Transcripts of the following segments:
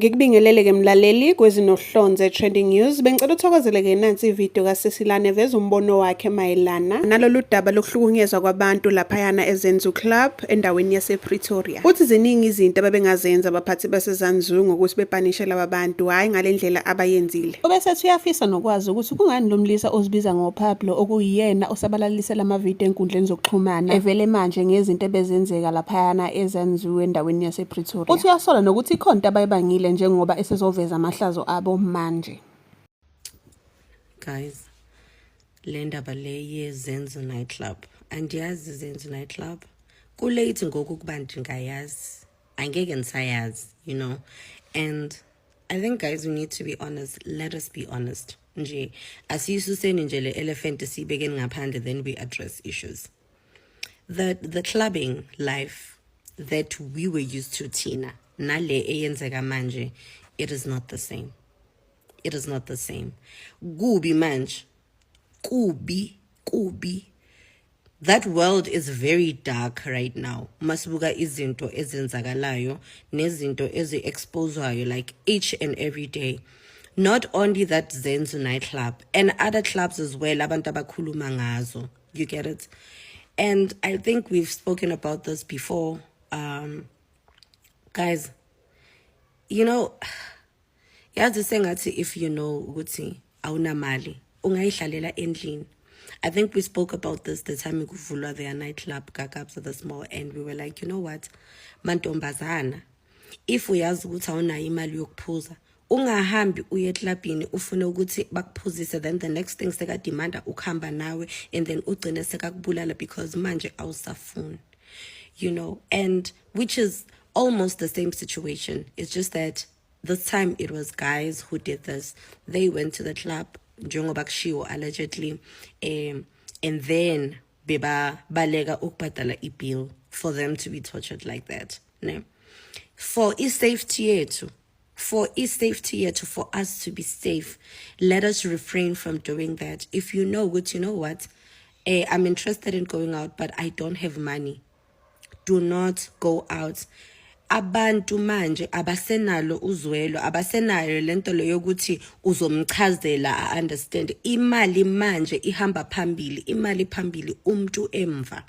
Ngikubingelele-ke mlaleli kwezinohlonze Trending News. Bengicela uthokozele-ke nansi ividiyo kaSisilane eveza umbono wakhe mayelana nalolu daba lokuhlukunyezwa kwabantu laphayana eZenzu Club endaweni yasePretoria. Uthi ziningi izinto ababengazenza abaphathi baseZanzu ngokuthi bepanishe laba bantu, hhayi ngale ndlela abayenzile. Ubesethi uyafisa nokwazi ukuthi kungani lo mlisa ozibiza ngoPablo okuyiyena osabalalisela amavidiyo enkundleni zokuxhumana evele manje ngezinto ebezenzeka laphayana eZanzu endaweni yasePretoria. Uthi uyasola nokuthi ikhonto abayibangile njengoba esezoveza amahlazo abo manje. Guys, le ndaba le yeZenzu nightclub, andiyazi iZenzu nightclub, kulate ngoku kuba ndingayazi, angeke ndisayazi, you know. And I think guys, we need to be honest. Let us be honest. Nje asiyisuseni nje le elephant siyibekeni ngaphandle, then we address issues. The clubbing life that we were used to, Tina, nale eyenzeka manje, it is not the same. It is not the same. Kubi manje. Kubi. That world is very dark right now. Masibuka izinto ezenzakalayo nezinto ezi-exposewayo like each and every day. Not only that Zenzu nightclub, and other clubs as well, abantu abakhuluma ngazo. You get it? And I think we've spoken about this before. Guys, you know, yazi sengathi if you know ukuthi awuna mali ungayihlalela endlini. I think we spoke about this the time kuvulwa their nightclub Kakabs at the small end. We were like, you know what, mantombazana, if uyazi ukuthi awunayo imali yokuphuza, ungahambi uye eklabini ufune ukuthi bakuphuzise, then the next thing sekadimanda ukuhamba nawe and then ugcine sekakubulala because manje awusafuni, you know. And which is almost the same situation. It's just that this time it was guys who did this. They went to the club, njengoba kushiwo allegedly, and then beba balega ukubhadala ibill for them to be tortured like that. Ne? For safety yethu, for us to be safe, let us refrain from doing that. If you know what, you know what, I'm interested in going out, but I don't have money. Do not go out. Abantu manje abasenalo uzwelo, abasenayo lento le yokuthi uzomchazela understand. Imali manje ihamba phambili, imali phambili umuntu emva.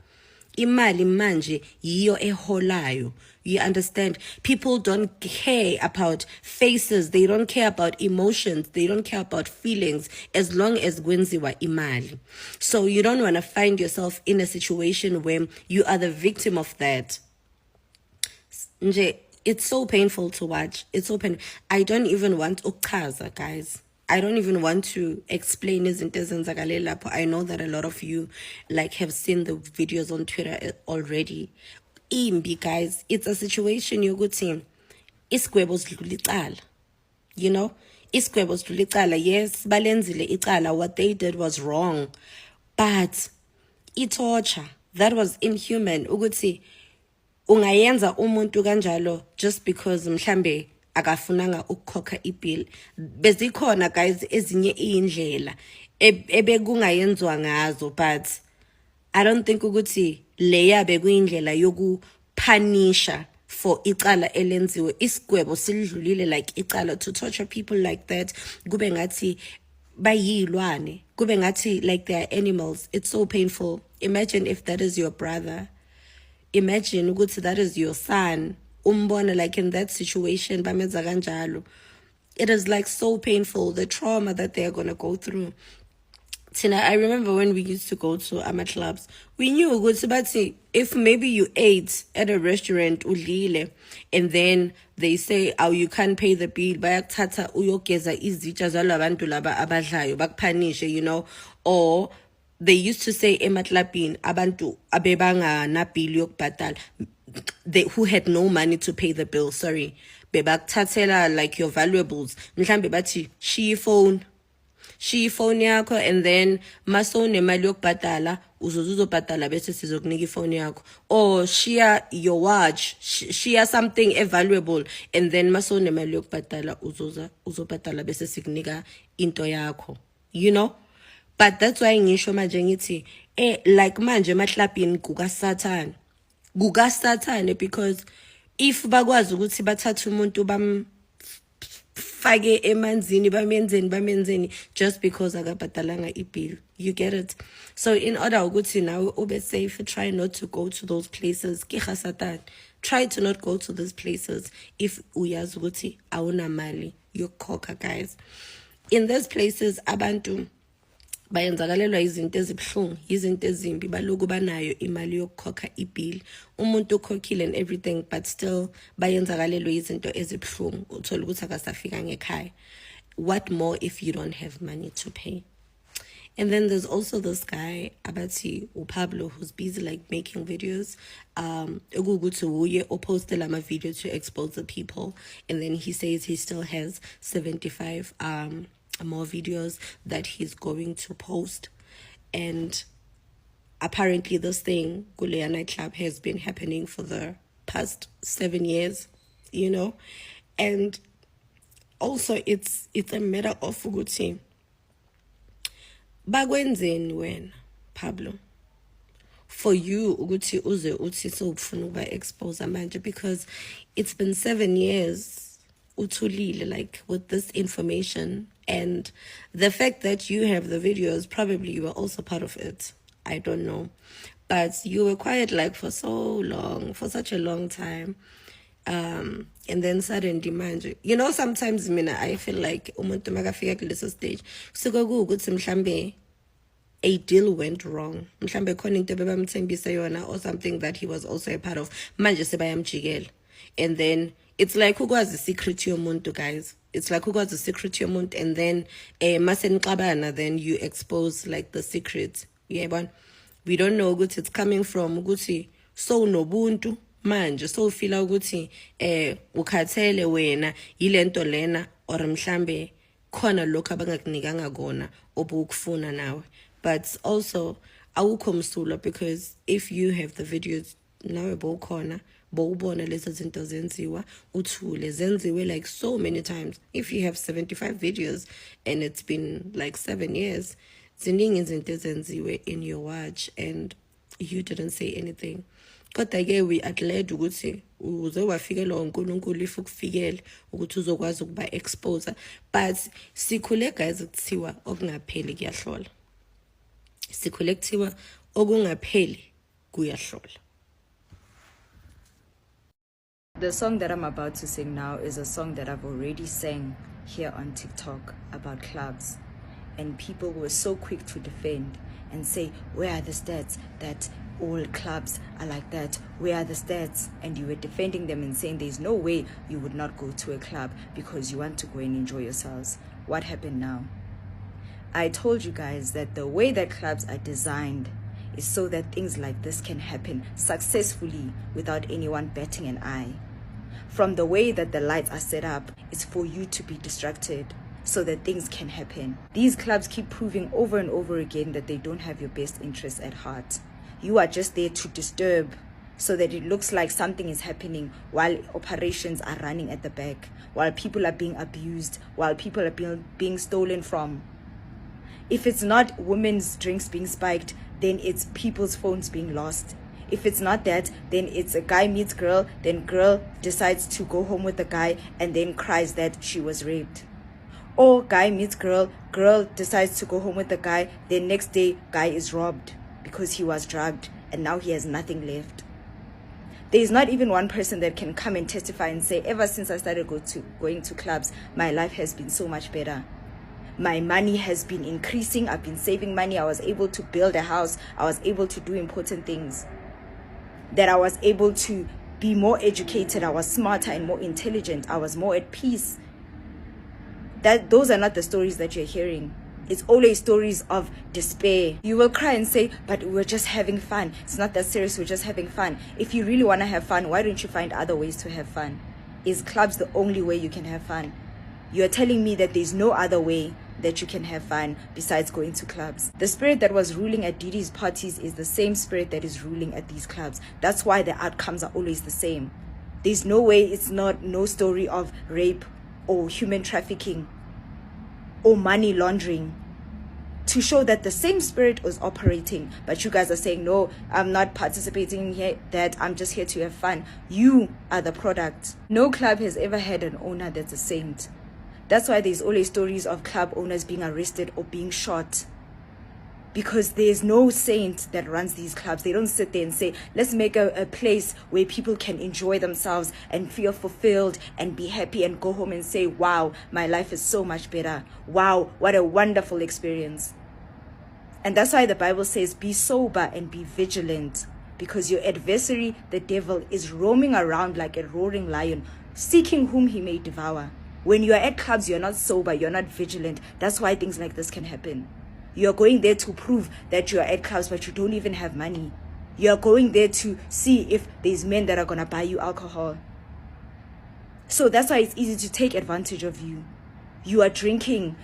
Imali manje yiyo eholayo. You understand? People don't care about faces, they don't care about emotions, they don't care about feelings as long as kwenziwa imali. So you don't want to find yourself in a situation where you are the victim of that. Nje, it's so painful to watch. It's so painful. I don't even want ukuchaza, guys. I don't even want to explain izinto ezenzakale lapho. I know that a lot of you like have seen the videos on Twitter already. Imbi, guys, it's a situation yokuthi isigwebo sidlula icala. You know? Isigwebo sidlula icala. Yes, balenzile icala. What they did was wrong. But torture, that was inhuman. Ukuthi ungayenza umuntu kanjalo just because mhlambe akafunanga ukukhokha ibill. Bezikhona guys ezinye indlela ebekungayenzwa ngazo, but I don't think ukuthi leya bekuyindlela yokupanisha for icala elenziwe. Isigwebo silidlulile like icala. To torture people like that, kube ngathi bayilwane, kube ngathi like they are animals. It's so painful. Imagine if that is your brother. Imagine ukuthi that is your son. Umbona like in that situation bamenza kanjalo. It is like so painful, the trauma that they are going to go through. Tina, I remember when we used to go to ama clubs, we knew ukuthi bathi if maybe you ate at a restaurant udlile and then they say, oh, you can't pay the bill, bayakuthatha uyogeza izitsha zalabantu laba abadlayo bakupanishe, you know. Or they used to say ematlapini abantu abebanga na bill yokubhadala, they who had no money to pay the bill, sorry, bebakuthathela like your valuables. Mhlambe bathi shiya phone yakho, and then masone imali yokubhadala uzobhadala bese sizokunika ifone yakho. Or shiya your watch, shiya something valuable, and then masone imali yokubhadala uzobhadala bese sikunika into yakho, you know. But that's why ngisho manje ngithi like manje emaklabhini kuka Satan, because if bakwazi ukuthi bathathe umuntu bamfake emanzini bamenzeni just because akabhatalanga ibill. You get it? So in order ukuthi nawe ube safe, try not to go to those places. Try to not go to those places if uyazi ukuthi awunamali yokukhokha, guys. In those places abantu bayenzakalelwa izinto ezibuhlungu, izinto ezimbi, baloku banayo imali yokukhokha ibill. Umuntu ukhokhile and everything, but still bayenzakalelwa izinto ezibuhlungu. Uthola ukuthi akasafika ngekhaya. What more if you don't have money to pay? And then there's also this guy, Abati Pablo, who's busy like making videos. Or posted a video to expose the people. And then he says he still has 75 more videos that he's going to post. And apparently this thing, Gulea Nightclub, has been happening for the past 7 years, you know. And also it's a matter of Fuguti. Bagwenzeni when Pablo, for you ukuthi uze uthi sokufuna ukuba expose manje, because it's been 7 years uthulile like with this information, and the fact that you have the videos, probably you were also part of it, I don't know, but you were quiet like for so long, for such a long time. And then suddenly manje, you know, sometimes I feel like umuntu makafika kuleso stage kusuke kuwukuthi mhlambe a deal went wrong, mhlambe khona into bebamthembise yona or something that he was also a part of, manje sebayamjikela. And then it's like ukwazi secret yomuntu, guys. It's like ukwazi secret yomuntu, and then masenixabana, then you expose like the secret. Yeah, but we don't know ukuthi it's coming from ukuthi so nobuntu manje, so fila ukuthi ukhathele wena yilento lena, or mhlambe khona lokho abangakunikanga kona obukufuna nawe. But also awukho msulwa, because if you have the videos nawe bowukhona bowubona lezo zinto zenziwa uthule zenziwe like so many times. If you have 75 videos and it's been like 7 years, ziningi izinto ezenziwe in your watch and you didn't say anything. Kodwa ke we are glad ukuthi uze wafikelwa uNkulunkulu if ukufikele ukuthi uzokwazi ukuba expose. But sikhule guys ukuthiwa okungapheli kuyahlola. Sikhule kuthiwa okungapheli kuyahlola. The song that I'm about to sing now is a song that I've already sang here on TikTok about clubs, and people were so quick to defend and say, where are the stats that all clubs are like that? Where are the stats? And you were defending them and saying there's no way you would not go to a club because you want to go and enjoy yourselves. What happened now? I told you guys that the way that clubs are designed is so that things like this can happen successfully without anyone batting an eye. From the way that the lights are set up, it's for you to be distracted so that things can happen. These clubs keep proving over and over again that they don't have your best interests at heart. You are just there to disturb so that it looks like something is happening while operations are running at the back, while people are being abused, while people are being stolen from. If it's not women's drinks being spiked, then it's people's phones being lost. If it's not that, then it's a guy meets girl, then girl decides to go home with the guy and then cries that she was raped. Or guy meets girl, girl decides to go home with the guy, then next day guy is robbed because he was drugged and now he has nothing left. There is not even one person that can come and testify and say, ever since I started going to clubs, my life has been so much better. My money has been increasing. I've been saving money. I was able to build a house. I was able to do important things. That I was able to be more educated. I was smarter and more intelligent. I was more at peace. Those are not the stories that you're hearing. It's always stories of despair. You will cry and say, but we're just having fun. It's not that serious. We're just having fun. If you really want to have fun, why don't you find other ways to have fun? Is clubs the only way you can have fun? You're telling me that there's no other way that you can have fun besides going to clubs. The spirit that was ruling at Didi's parties is the same spirit that is ruling at these clubs. That's why the outcomes are always the same. There's no way it's no story of rape or human trafficking or money laundering to show that the same spirit was operating. But you guys are saying, no, I'm not participating here, that I'm just here to have fun. You are the product. No club has ever had an owner that's a saint. That's why there's always stories of club owners being arrested or being shot. Because there's no saint that runs these clubs. They don't sit there and say, let's make a place where people can enjoy themselves and feel fulfilled and be happy and go home and say, wow, my life is so much better. Wow, what a wonderful experience. And that's why the Bible says, be sober and be vigilant, because your adversary, the devil, is roaming around like a roaring lion, seeking whom he may devour. When you're at clubs, you're not sober, you're not vigilant. That's why things like this can happen. You're going there to prove that you're at clubs, but you don't even have money. You're going there to see if there's men that are going to buy you alcohol. So that's why it's easy to take advantage of you. You are drinking.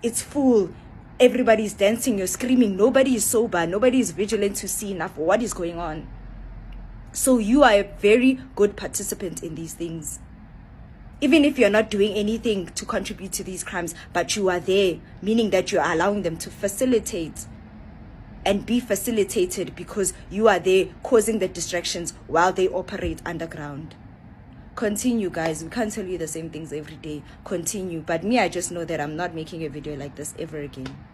It's full. Everybody's dancing. You're screaming. Nobody is sober. Nobody is vigilant to see enough what is going on. So you are a very good participant in these things. Even if you're not doing anything to contribute to these crimes, but you are there, meaning that you are allowing them to facilitate and be facilitated, because you are there causing the distractions while they operate underground. Continue, guys. We can't tell you the same things every day. Continue. But me, I just know that I'm not making a video like this ever again.